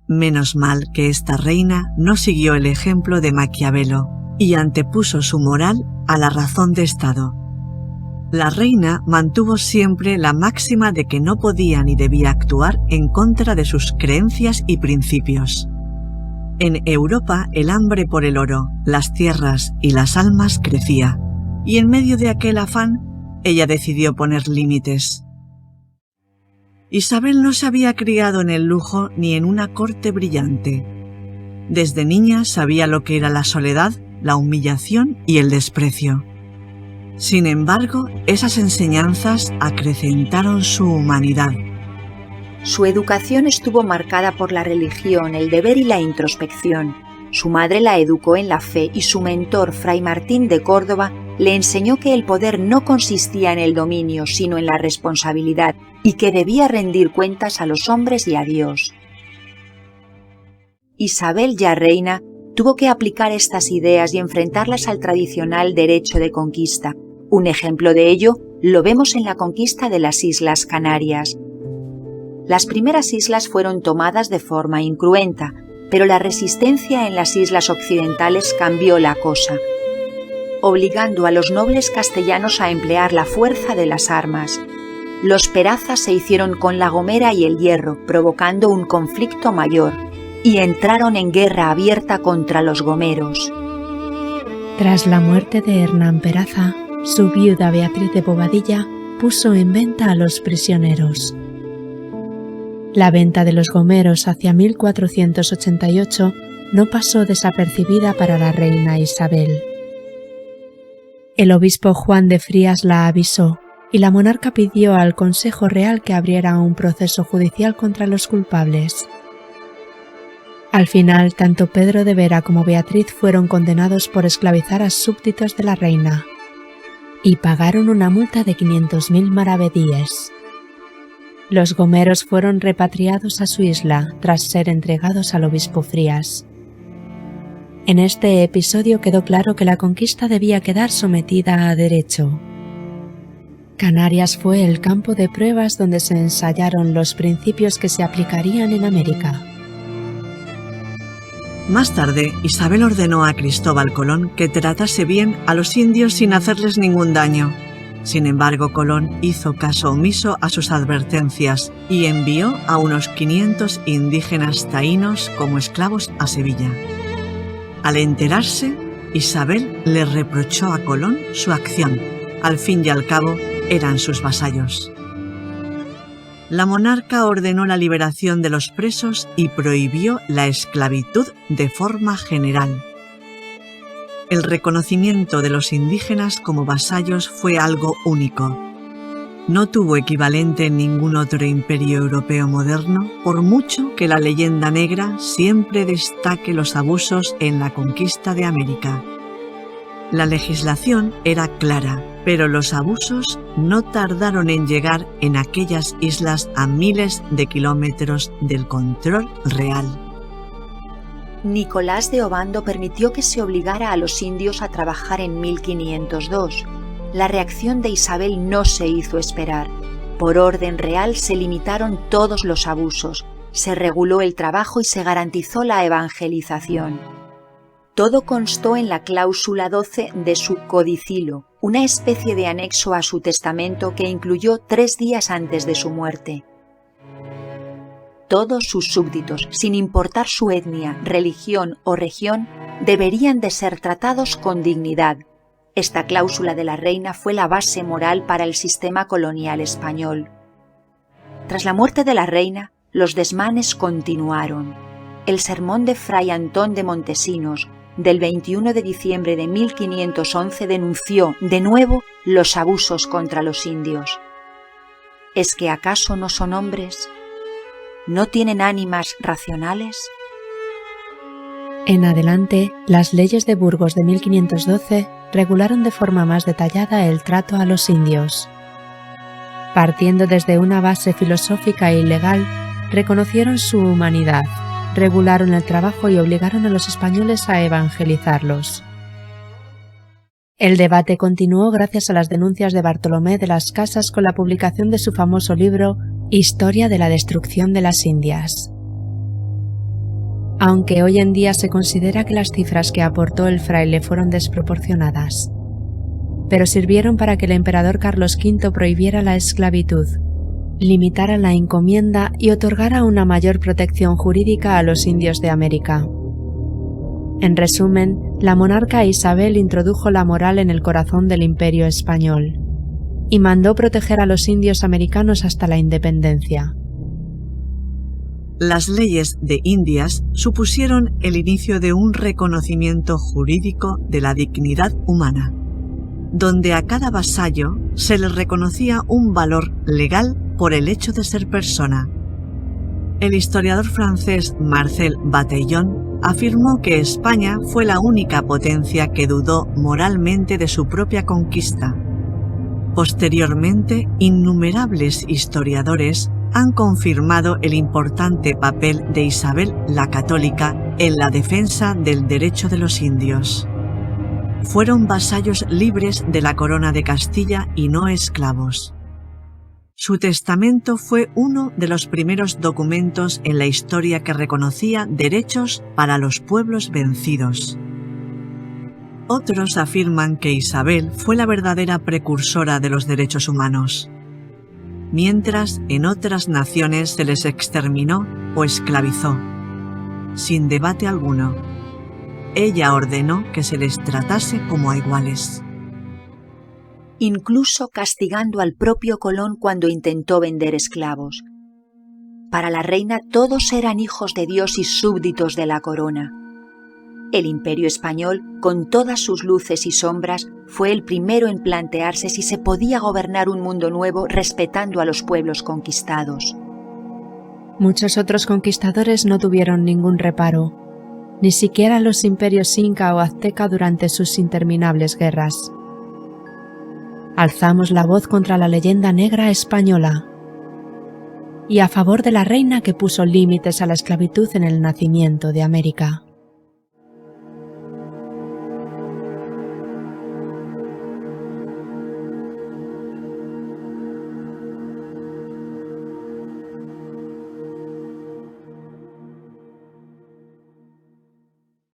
Menos mal que esta reina no siguió el ejemplo de Maquiavelo y antepuso su moral a la razón de Estado. La reina mantuvo siempre la máxima de que no podía ni debía actuar en contra de sus creencias y principios. En Europa el hambre por el oro, las tierras y las almas crecía, y en medio de aquel afán ella decidió poner límites. Isabel no se había criado en el lujo ni en una corte brillante. Desde niña sabía lo que era la soledad, la humillación y el desprecio. Sin embargo, esas enseñanzas acrecentaron su humanidad. Su educación estuvo marcada por la religión, el deber y la introspección. Su madre la educó en la fe y su mentor, Fray Martín de Córdoba, le enseñó que el poder no consistía en el dominio, sino en la responsabilidad, y que debía rendir cuentas a los hombres y a Dios. Isabel, ya reina, tuvo que aplicar estas ideas y enfrentarlas al tradicional derecho de conquista. Un ejemplo de ello lo vemos en la conquista de las Islas Canarias. Las primeras islas fueron tomadas de forma incruenta, pero la resistencia en las islas occidentales cambió la cosa, obligando a los nobles castellanos a emplear la fuerza de las armas. Los Perazas se hicieron con La Gomera y el Hierro, provocando un conflicto mayor, y entraron en guerra abierta contra los gomeros. Tras la muerte de Hernán Peraza, su viuda Beatriz de Bobadilla puso en venta a los prisioneros. La venta de los gomeros hacia 1488 no pasó desapercibida para la reina Isabel. El obispo Juan de Frías la avisó y la monarca pidió al Consejo Real que abriera un proceso judicial contra los culpables. Al final, tanto Pedro de Vera como Beatriz fueron condenados por esclavizar a súbditos de la reina y pagaron una multa de 500.000 maravedíes. Los gomeros fueron repatriados a su isla tras ser entregados al obispo Frías. En este episodio quedó claro que la conquista debía quedar sometida a derecho. Canarias fue el campo de pruebas donde se ensayaron los principios que se aplicarían en América. Más tarde, Isabel ordenó a Cristóbal Colón que tratase bien a los indios sin hacerles ningún daño. Sin embargo, Colón hizo caso omiso a sus advertencias y envió a unos 500 indígenas taínos como esclavos a Sevilla. Al enterarse, Isabel le reprochó a Colón su acción. Al fin y al cabo, eran sus vasallos. La monarca ordenó la liberación de los presos y prohibió la esclavitud de forma general. El reconocimiento de los indígenas como vasallos fue algo único. No tuvo equivalente en ningún otro imperio europeo moderno, por mucho que la leyenda negra siempre destaque los abusos en la conquista de América. La legislación era clara, pero los abusos no tardaron en llegar en aquellas islas a miles de kilómetros del control real. Nicolás de Obando permitió que se obligara a los indios a trabajar en 1502. La reacción de Isabel no se hizo esperar. Por orden real se limitaron todos los abusos, se reguló el trabajo y se garantizó la evangelización. Todo constó en la cláusula 12 de su codicilo, una especie de anexo a su testamento que incluyó 3 días antes de su muerte. Todos sus súbditos, sin importar su etnia, religión o región, deberían de ser tratados con dignidad. Esta cláusula de la reina fue la base moral para el sistema colonial español. Tras la muerte de la reina, los desmanes continuaron. El sermón de Fray Antón de Montesinos, del 21 de diciembre de 1511, denunció de nuevo los abusos contra los indios. ¿Es que acaso no son hombres? ¿No tienen ánimas racionales? En adelante, las leyes de Burgos de 1512 regularon de forma más detallada el trato a los indios. Partiendo desde una base filosófica y legal, reconocieron su humanidad, regularon el trabajo y obligaron a los españoles a evangelizarlos. El debate continuó gracias a las denuncias de Bartolomé de las Casas con la publicación de su famoso libro Historia de la destrucción de las Indias. aunque hoy en día se considera que las cifras que aportó el fraile fueron desproporcionadas. Pero sirvieron para que el emperador Carlos V prohibiera la esclavitud, limitara la encomienda y otorgara una mayor protección jurídica a los indios de América. En resumen, la monarca Isabel introdujo la moral en el corazón del Imperio español y mandó proteger a los indios americanos hasta la independencia. Las leyes de Indias supusieron el inicio de un reconocimiento jurídico de la dignidad humana, donde a cada vasallo se le reconocía un valor legal por el hecho de ser persona. El historiador francés Marcel Bataillon afirmó que España fue la única potencia que dudó moralmente de su propia conquista. Posteriormente, innumerables historiadores han confirmado el importante papel de Isabel la Católica en la defensa del derecho de los indios. Fueron vasallos libres de la corona de Castilla y no esclavos. Su testamento fue uno de los primeros documentos en la historia que reconocía derechos para los pueblos vencidos. Otros afirman que Isabel fue la verdadera precursora de los derechos humanos, mientras en otras naciones se les exterminó o esclavizó, sin debate alguno. Ella ordenó que se les tratase como a iguales. Incluso castigando al propio Colón cuando intentó vender esclavos. Para la reina todos eran hijos de Dios y súbditos de la corona. El Imperio español, con todas sus luces y sombras, fue el primero en plantearse si se podía gobernar un mundo nuevo respetando a los pueblos conquistados. Muchos otros conquistadores no tuvieron ningún reparo, ni siquiera los imperios inca o azteca durante sus interminables guerras. Alzamos la voz contra la leyenda negra española y a favor de la reina que puso límites a la esclavitud en el nacimiento de América.